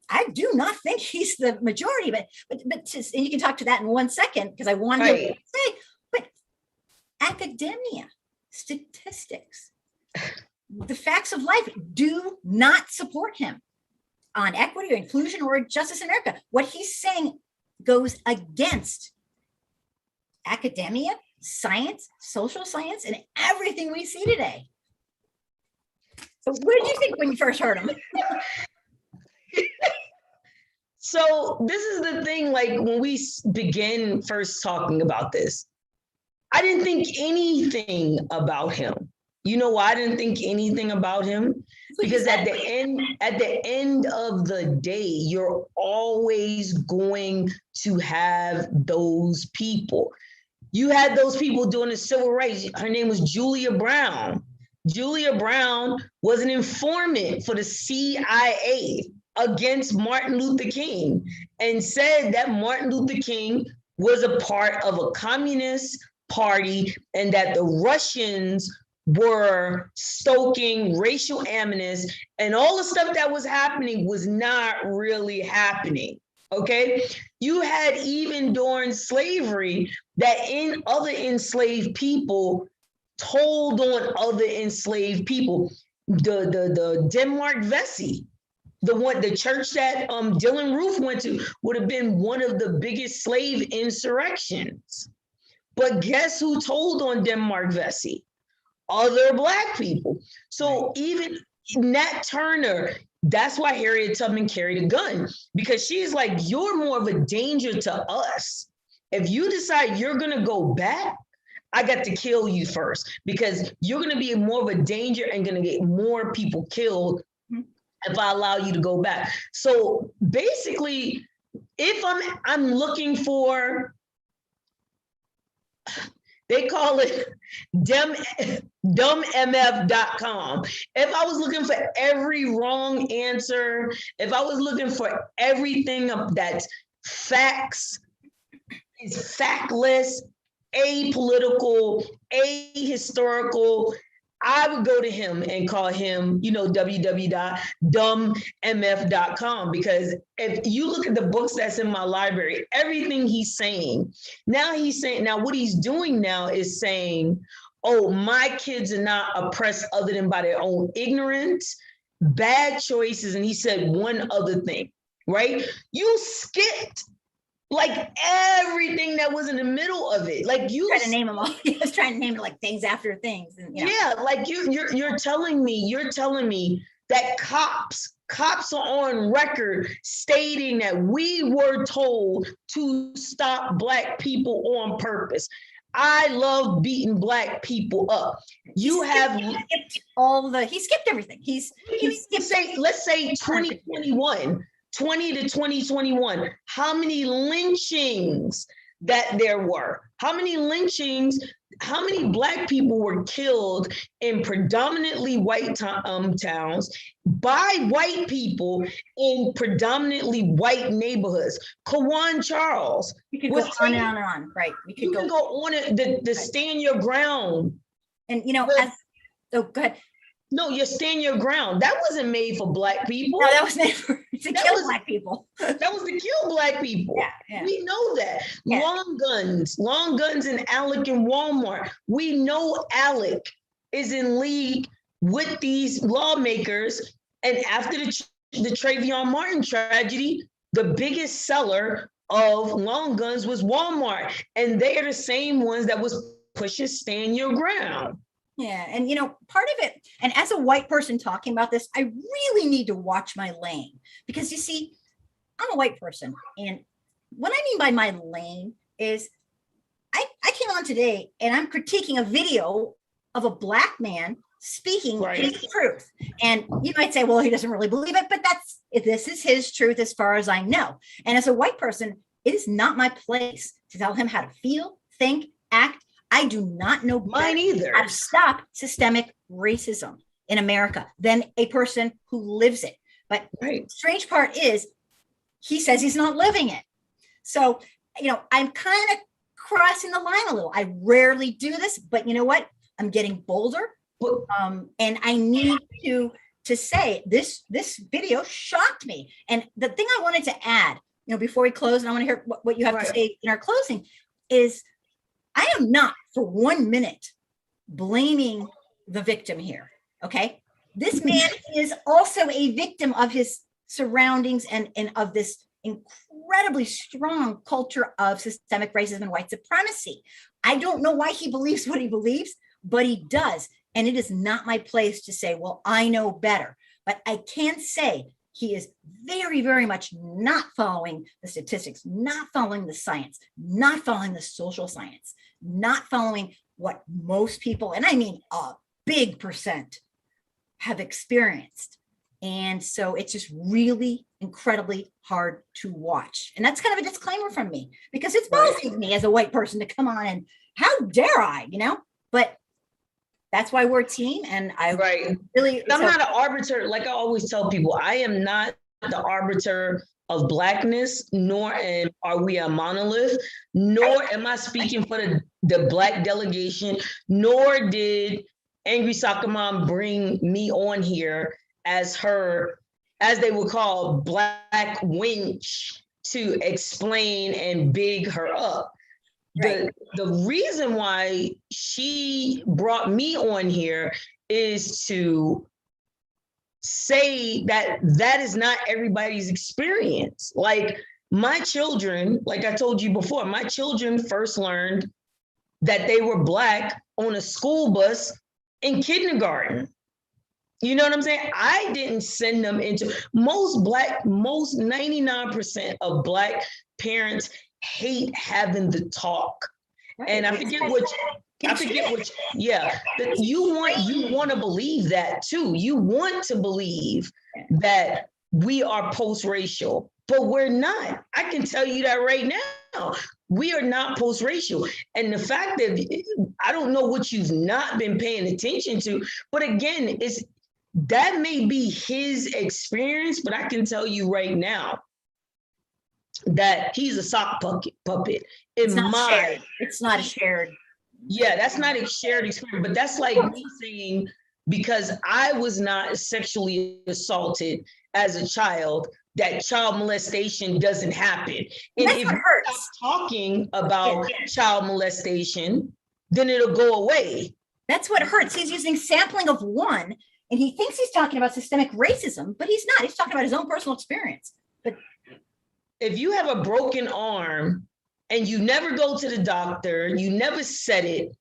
I do not think he's the majority, but and you can talk to that in 1 second because I wanted to say, but academia, statistics, the facts of life do not support him on equity or inclusion or justice in America. What he's saying goes against academia, science, social science, and everything we see today. So what did you think when you first heard him? So this is the thing, like when we begin first talking about this, I didn't think anything about him. You know why I didn't think anything about him? Because at the end of the day, you're always going to have those people. You had those people doing the civil rights. Her name was Julia Brown. Julia Brown was an informant for the CIA against Martin Luther King and said that Martin Luther King was a part of a communist party and that the Russians were stoking racial animus, and all the stuff that was happening was not really happening. Okay, you had even during slavery that in other enslaved people told on other enslaved people. The Denmark Vesey, the church that Dylan Roof went to, would have been one of the biggest slave insurrections. But guess who told on Denmark Vesey? Other Black people. So even Nat Turner, that's why Harriet Tubman carried a gun, because she's like, you're more of a danger to us. If you decide you're going to go back, I got to kill you first, because you're going to be more of a danger and going to get more people killed if I allow you to go back. So basically, if I'm looking for, they call it dumbmf.com. If I was looking for every wrong answer, if I was looking for everything that's facts, is factless, apolitical, ahistorical, I would go to him and call him, www.dumbmf.com, because if you look at the books that's in my library, everything he's saying, now what he's doing now is saying, oh, my kids are not oppressed other than by their own ignorance, bad choices. And he said one other thing, right? You skipped like everything that was in the middle of it. Like you trying to name them all. He was trying to name it like things after things. And, yeah, like you're telling me that cops are on record stating that we were told to stop Black people on purpose. I love beating Black people up. He skipped everything. Let's say 2021. 20 to 2021, how many lynchings that there were? How many Black people were killed in predominantly white towns by white people in predominantly white neighborhoods? Kawan Charles. We could go on and on and on, right? You can go on the stand your ground. And go ahead. No, you stand your ground. That wasn't made for Black people. No, that was made to kill Black people. That was to kill Black people. Yeah. We know that. Yeah. Long guns in Alec and Walmart. We know Alec is in league with these lawmakers. And after the Trayvon Martin tragedy, the biggest seller of long guns was Walmart. And they are the same ones that was pushing stand your ground. Yeah. And, part of it, and as a white person talking about this, I really need to watch my lane, because you see, I'm a white person. And what I mean by my lane is I came on today and I'm critiquing a video of a Black man speaking his truth. And you might say, well, he doesn't really believe it, but this is his truth as far as I know. And as a white person, it is not my place to tell him how to feel, think, act. I do not know mine either how to stop systemic racism in America than a person who lives it. But the strange part is he says he's not living it. So, I'm kind of crossing the line a little. I rarely do this, but you know what? I'm getting bolder. And I need to say this video shocked me. And the thing I wanted to add, before we close, and I want to hear what you have to say in our closing, is I am not for 1 minute blaming the victim here. Okay. This man is also a victim of his surroundings and of this incredibly strong culture of systemic racism and white supremacy. I don't know why he believes what he believes, but he does. And it is not my place to say, well, I know better. But I can say he is very, very much not following the statistics, not following the science, not following the social science, not following what most people, and I mean a big percent, have experienced. And so it's just really incredibly hard to watch. And that's kind of a disclaimer from me, because it's bothering me as a white person to come on and how dare I, but that's why we're a team. And I'm not an arbiter. Like I always tell people, I am not the arbiter of Blackness, nor are we a monolith, nor am I speaking for the Black delegation, nor did Angry Soccer Mom bring me on here as her, as they would call, Black winch to explain and big her up. Right. The reason why she brought me on here is to say that that is not everybody's experience. Like my children, like I told you before, my children first learned that they were Black on a school bus in kindergarten. You know what I'm saying? I didn't send them into most 99% of Black parents hate having the talk. Right. And I forget which, yeah, that you want to believe that too. You want to believe that we are post-racial, but we're not. I can tell you that right now. We are not post-racial. And the fact that I don't know what you've not been paying attention to, but again, that may be his experience, but I can tell you right now that he's a sock puppet. It's not a shared. Yeah, that's not a shared experience, but that's like me saying, because I was not sexually assaulted as a child, that child molestation doesn't happen. And if you stop talking about child molestation, then it'll go away. That's what hurts. He's using sampling of one, and he thinks he's talking about systemic racism, but he's not. He's talking about his own personal experience. But if you have a broken arm and you never go to the doctor, you never said it,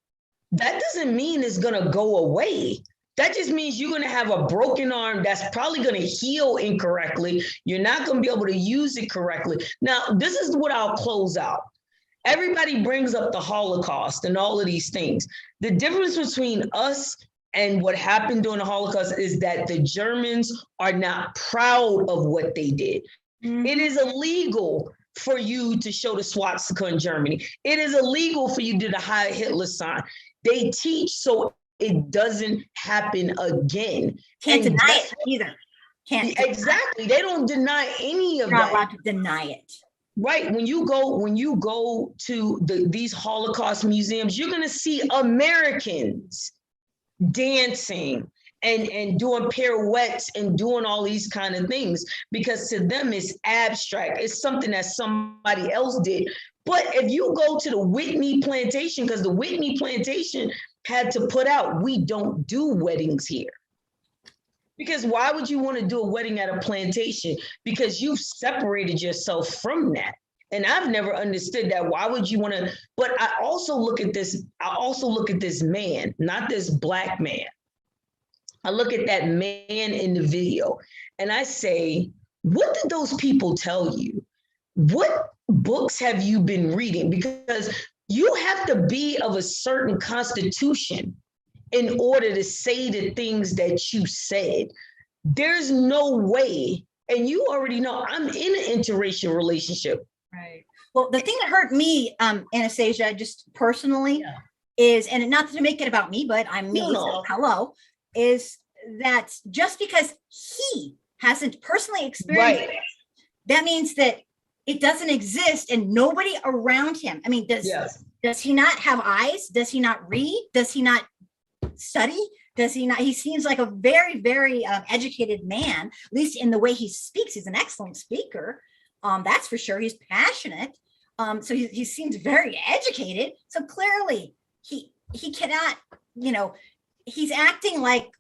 that doesn't mean it's gonna go away. That just means you're gonna have a broken arm that's probably gonna heal incorrectly. You're not gonna be able to use it correctly. Now, this is what I'll close out. Everybody brings up the Holocaust and all of these things. The difference between us and what happened during the Holocaust is that the Germans are not proud of what they did. Mm-hmm. It is illegal for you to show the swastika in Germany. It is illegal for you to do the Heil Hitler sign. They teach so it doesn't happen again. Can't deny it either. Exactly. They don't deny any of that. Not allowed to deny it. Right. When you go to these Holocaust museums, you're going to see Americans dancing and doing pirouettes and doing all these kind of things, because to them it's abstract. It's something that somebody else did. But if you go to the Whitney plantation, because the Whitney plantation had to put out, we don't do weddings here. Because why would you want to do a wedding at a plantation? Because you've separated yourself from that. And I've never understood that. Why would you want to? But I also look at this man, not this Black man. I look at that man in the video and I say, what did those people tell you? What books have you been reading? Because you have to be of a certain constitution in order to say the things that you said. There's no way. And you already know I'm in an interracial relationship. Right. Well, the thing that hurt me, Anastasia, just personally, is, and not to make it about me, but I'm me, so hello, is that just because he hasn't personally experienced it, that means that it doesn't exist and nobody around him. I mean, does he not have eyes? Does he not read? Does he not study? Does he not? He seems like a very, very educated man, at least in the way he speaks. He's an excellent speaker. That's for sure. He's passionate. So he seems very educated. So clearly he cannot, he's acting like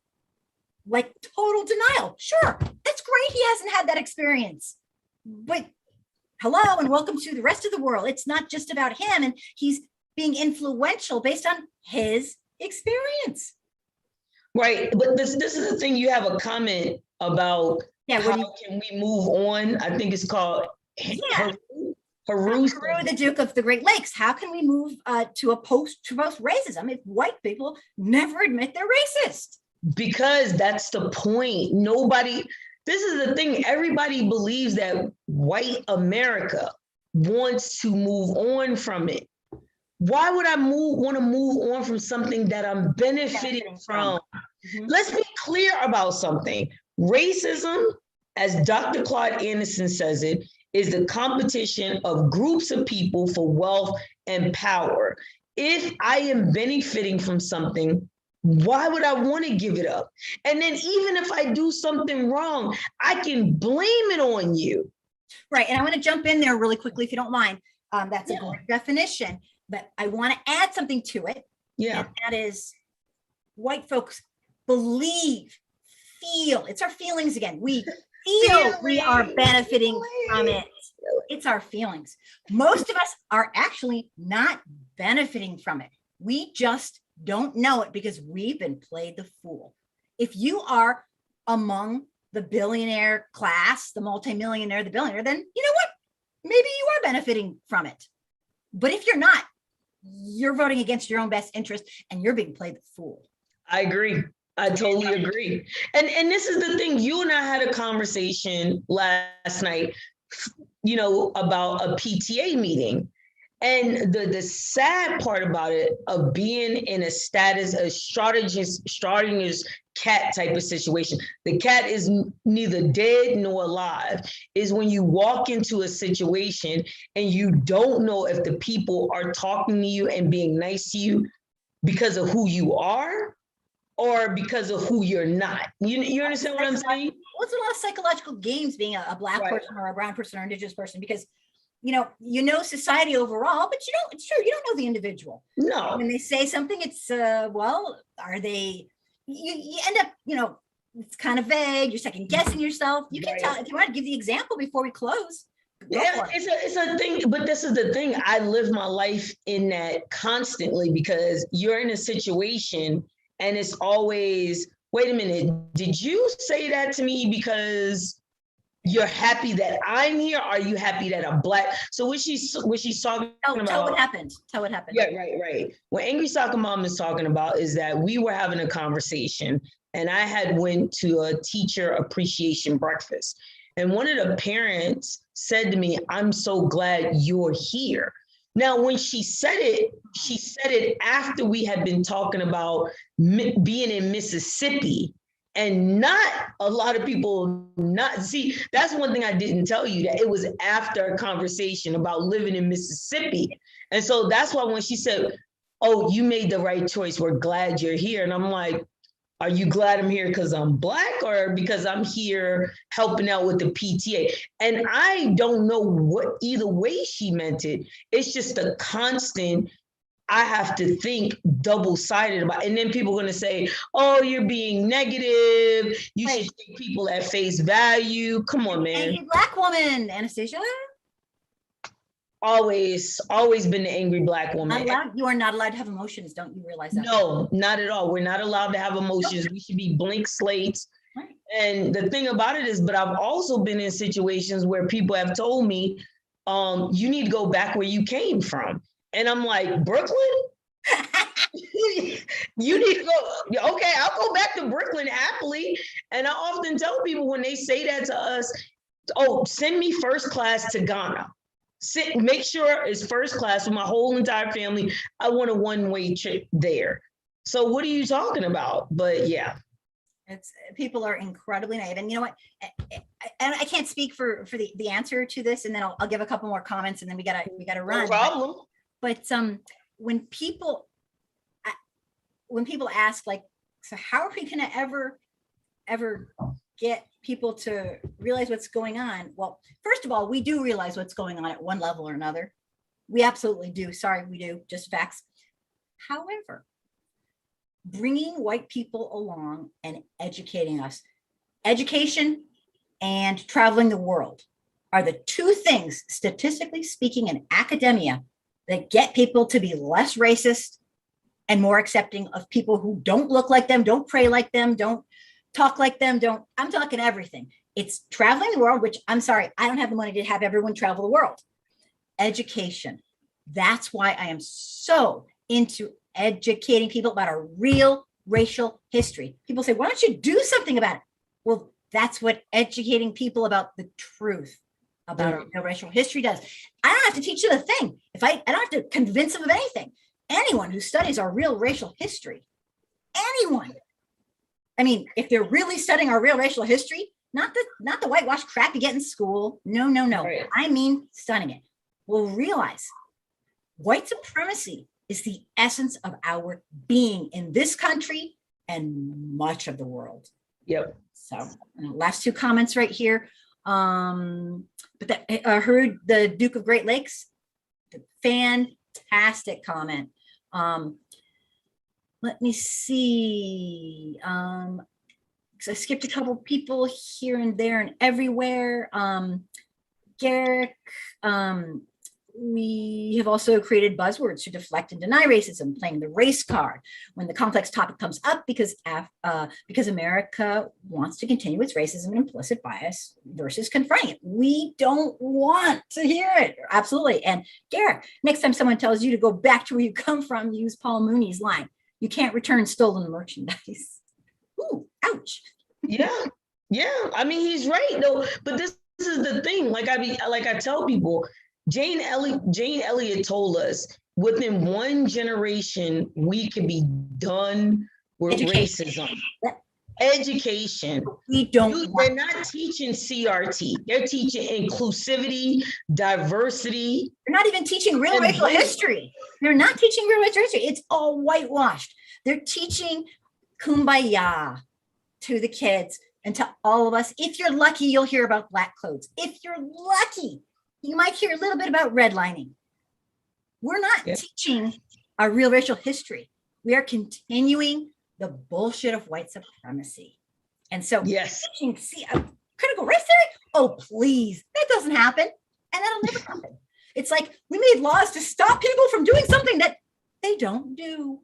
total denial. Sure, that's great. He hasn't had that experience. But hello and welcome to the rest of the world. It's not just about him, and he's being influential based on his experience. Right, but this is the thing. You have a comment about how can we move on? I think it's called Haru, the Duke of the Great Lakes. How can we move to post-racism if white people never admit they're racist? Because that's the point. This is the thing. Everybody believes that white America wants to move on from it. Why would I want to move on from something that I'm benefiting from? Mm-hmm. Let's be clear about something. Racism, as Dr. Claude Anderson says it, is the competition of groups of people for wealth and power. If I am benefiting from something, why would I want to give it up? And then even if I do something wrong, I can blame it on you. Right. And I want to jump in there really quickly, if you don't mind. That's a great definition, but I want to add something to it. Yeah. And that is, white folks believe, feel, it's our feelings again. We feel we are benefiting from it. It's our feelings. Most of us are actually not benefiting from it. We just don't know it because we've been played the fool. If you are among the billionaire class, the multimillionaire, the billionaire, then you know what? Maybe you are benefiting from it. But if you're not, you're voting against your own best interest and you're being played the fool. I agree. I totally agree. And this is the thing. You and I had a conversation last night, you know, about a PTA meeting. And the sad part about it, of being in a status, a Schrodinger's cat type of situation, the cat is neither dead nor alive, is when you walk into a situation and you don't know if the people are talking to you and being nice to you because of who you are or because of who you're not. You understand what I'm saying? Well, it's a lot of psychological games being a Black person or a brown person or Indigenous person, because you know society overall, but it's true, you don't know the individual. No. When they say something, it's well, are they, you end up, it's kind of vague, you're second guessing yourself. You can tell. If you want to give the example before we close. Yeah, it's a thing, but this is the thing. I live my life in that constantly, because you're in a situation and it's always, wait a minute, did you say that to me because you're happy that I'm here? Are you happy that I'm Black? So what she's talking about. Tell what happened. Tell what happened. Yeah, right. What Angry Soccer Mom is talking about is that we were having a conversation and I had went to a teacher appreciation breakfast. And one of the parents said to me, "I'm so glad you're here." Now, when she said it after we had been talking about being in Mississippi. And not a lot of people see, that's one thing I didn't tell you, that it was after a conversation about living in Mississippi. And so that's why when she said, "Oh, you made the right choice, we're glad you're here." And I'm like, are you glad I'm here because I'm Black or because I'm here helping out with the PTA? And I don't know what either way she meant it. It's just a constant, I have to think double-sided about it. And then people are going to say, "Oh, you're being negative. You should take people at face value." Come on, man. Angry Black woman, Anastasia. Always been the angry Black woman. You are not allowed to have emotions. Don't you realize that? No, not at all. We're not allowed to have emotions. We should be blank slates. Right. And the thing about it is, but I've also been in situations where people have told me, you need to go back where you came from. And I'm like, Brooklyn? You need to go, okay, I'll go back to Brooklyn happily. And I often tell people when they say that to us, "Oh, send me first class to Ghana. Make sure it's first class with my whole entire family. I want a one-way trip there." So what are you talking about? But yeah. People are incredibly naive. And you know what? And I can't speak for the answer to this. And then I'll give a couple more comments and then we gotta run. No problem. But when people ask, like, so how are we going to ever get people to realize what's going on? Well, first of all, we do realize what's going on at one level or another. We absolutely do. Sorry, we do. Just facts. However, bringing white people along and educating us, education and traveling the world are the two things, statistically speaking, in academia, that get people to be less racist and more accepting of people who don't look like them, don't pray like them, don't talk like them, I'm talking everything. It's traveling the world, which I'm sorry, I don't have the money to have everyone travel the world. Education. That's why I am so into educating people about our real racial history. People say, "Why don't you do something about it?" Well, that's what educating people about the truth about our real racial history does. I don't have to teach them a thing. I don't have to convince them of anything. Anyone who studies our real racial history, anyone. I mean, if they're really studying our real racial history, not the whitewash crap you get in school. No, no, no. Right. I mean, stunning it. Will realize white supremacy is the essence of our being in this country and much of the world. Yep. So last two comments right here. But that heard the Duke of Great Lakes, fantastic comment. Let me see. So I skipped a couple people here and there and everywhere. Garrick, we have also created buzzwords to deflect and deny racism, playing the race card when the complex topic comes up because America wants to continue its racism and implicit bias versus confronting it. We don't want to hear it. Absolutely. And Garrick, next time someone tells you to go back to where you come from, use Paul Mooney's line. You can't return stolen merchandise. Ooh, ouch. Yeah. Yeah. I mean, he's right though. But this is the thing. Like I tell people, Jane Elliott told us within one generation, we could be done with racism. Education. They're not teaching CRT. They're teaching inclusivity, diversity. They're not even teaching real racial history. They're not teaching real racial history. It's all whitewashed. They're teaching kumbaya to the kids and to all of us. If you're lucky, you'll hear about black clothes. If you're lucky, you might hear a little bit about redlining. We're not teaching our real racial history. We are continuing the bullshit of white supremacy. And so teaching critical race theory, oh, please, that doesn't happen. And that'll never happen. It's like we made laws to stop people from doing something that they don't do.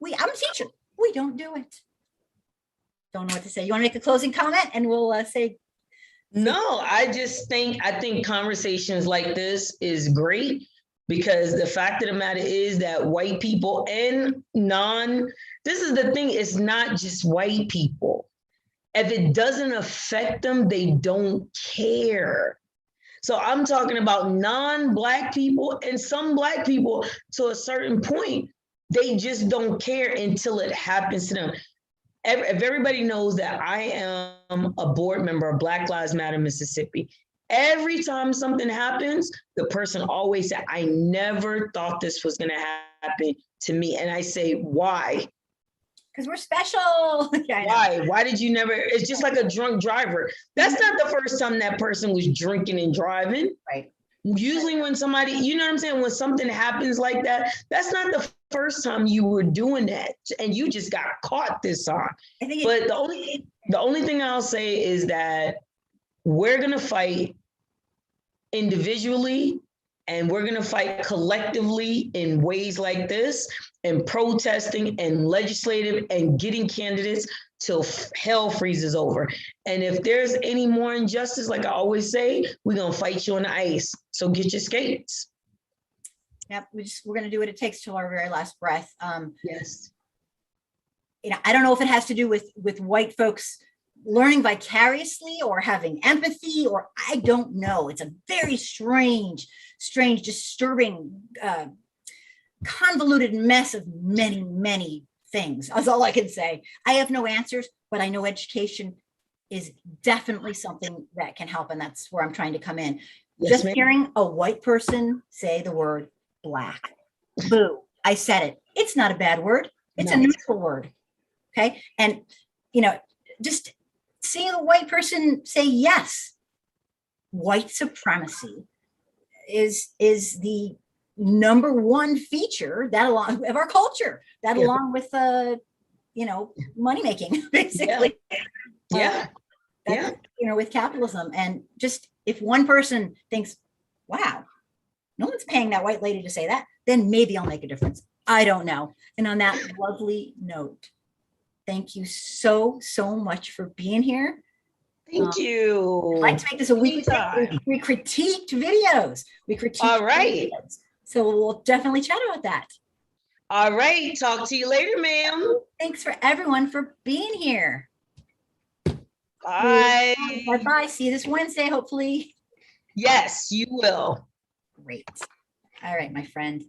I'm a teacher. We don't do it. Don't know what to say. You want to make a closing comment and we'll say. No, I think conversations like this is great because the fact of the matter is that white people and this is the thing, it's not just white people. If it doesn't affect them, they don't care. So I'm talking about non-Black people and some Black people to a certain point, they just don't care until it happens to them. If everybody knows that I am a board member of Black Lives Matter Mississippi, every time something happens, the person always said, I never thought this was going to happen to me. And I say, why? Because we're special. Why? Why did you never? It's just like a drunk driver. That's not the first time that person was drinking and driving. Right. Usually when somebody, you know what I'm saying? When something happens like that, that's not the first time you were doing that and you just got caught this time. But the only thing I'll say is that we're going to fight individually and we're going to fight collectively in ways like this and protesting and legislative and getting candidates till hell freezes over. And if there's any more injustice, like I always say, we're going to fight you on the ice. So get your skates. Yep, we're going to do what it takes till our very last breath. Yes. I don't know if it has to do with white folks learning vicariously or having empathy, or I don't know. It's a very strange, disturbing, convoluted mess of many, many things. That's all I can say. I have no answers, but I know education is definitely something that can help, and that's where I'm trying to come in. Yes, just hearing a white person say the word Black, boo, I said it. It's not a bad word. It's a neutral word. Okay. And, just seeing a white person say yes, white supremacy is the number one feature that along of our culture, that along with money making, basically. With capitalism. And just if one person thinks, wow, no one's paying that white lady to say that, then maybe I'll make a difference. I don't know. And on that lovely note, thank you so much for being here. Thank you. I'd like to make this a weekly thing. We critiqued videos. All right. Videos. So we'll definitely chat about that. All right. Talk to you later, ma'am. Thanks for everyone for being here. Bye. Bye-bye. See you this Wednesday, hopefully. Yes, you will. Great. All right, my friend.